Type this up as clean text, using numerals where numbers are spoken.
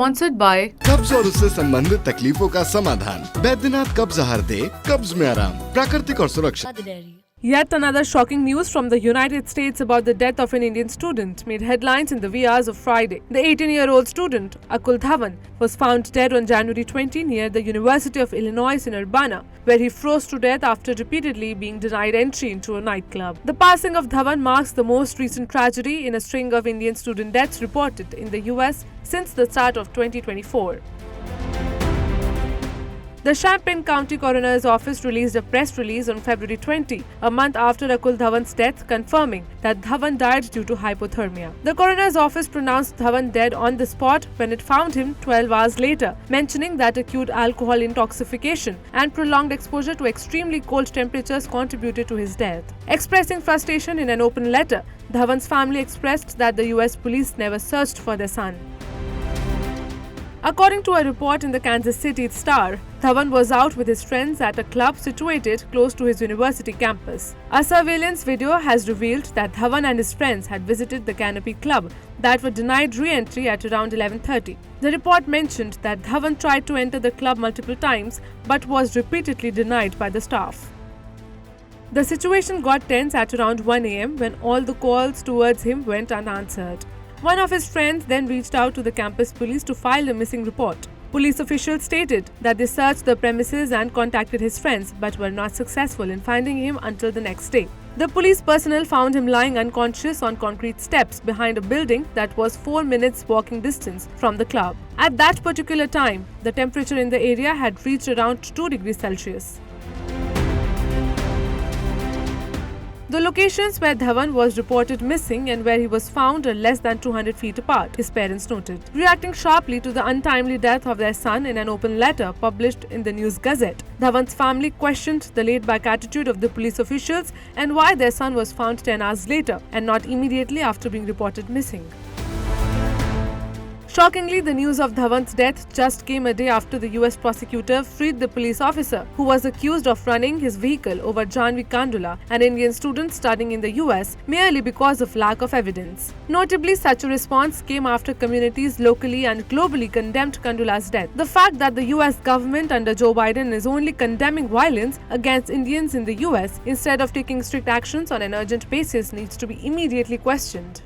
sponsored by कब्ज और उससे संबंधित तकलीफों का समाधान। बैद्यनाथ कब्ज आहार दे, कब्ज में आराम, प्राकृतिक और सुरक्षित। Yet another shocking news from the United States about the death of an Indian student made headlines in the wee hours of Friday. The 18-year-old student, Akull Dhawan, was found dead on January 20 near the University of Illinois in Urbana, where he froze to death after repeatedly being denied entry into a nightclub. The passing of Dhawan marks the most recent tragedy in a string of Indian student deaths reported in the US since the start of 2024. The Champaign County Coroner's Office released a press release on February 20, a month after Akull Dhawan's death, confirming that Dhawan died due to hypothermia. The Coroner's Office pronounced Dhawan dead on the spot when it found him 12 hours later, mentioning that acute alcohol intoxication and prolonged exposure to extremely cold temperatures contributed to his death. Expressing frustration in an open letter, Dhawan's family expressed that the US police never searched for their son. According to a report in the Kansas City Star, Dhawan was out with his friends at a club situated close to his university campus. A surveillance video has revealed that Dhawan and his friends had visited the Canopy Club that were denied re-entry at around 11:30. The report mentioned that Dhawan tried to enter the club multiple times but was repeatedly denied by the staff. The situation got tense at around 1 a.m. when all the calls towards him went unanswered. One of his friends then reached out to the campus police to file a missing report. Police officials stated that they searched the premises and contacted his friends but were not successful in finding him until the next day. The police personnel found him lying unconscious on concrete steps behind a building that was 4 minutes walking distance from the club. At that particular time, the temperature in the area had reached around 2 degrees Celsius. The locations where Dhawan was reported missing and where he was found are less than 200 feet apart, his parents noted. Reacting sharply to the untimely death of their son in an open letter published in the News Gazette, Dhawan's family questioned the laid-back attitude of the police officials and why their son was found 10 hours later and not immediately after being reported missing. Shockingly, the news of Dhawan's death just came a day after the US prosecutor freed the police officer who was accused of running his vehicle over Janvi Kandula, an Indian student studying in the US, merely because of lack of evidence. Notably, such a response came after communities locally and globally condemned Kandula's death. The fact that the US government under Joe Biden is only condemning violence against Indians in the US instead of taking strict actions on an urgent basis needs to be immediately questioned.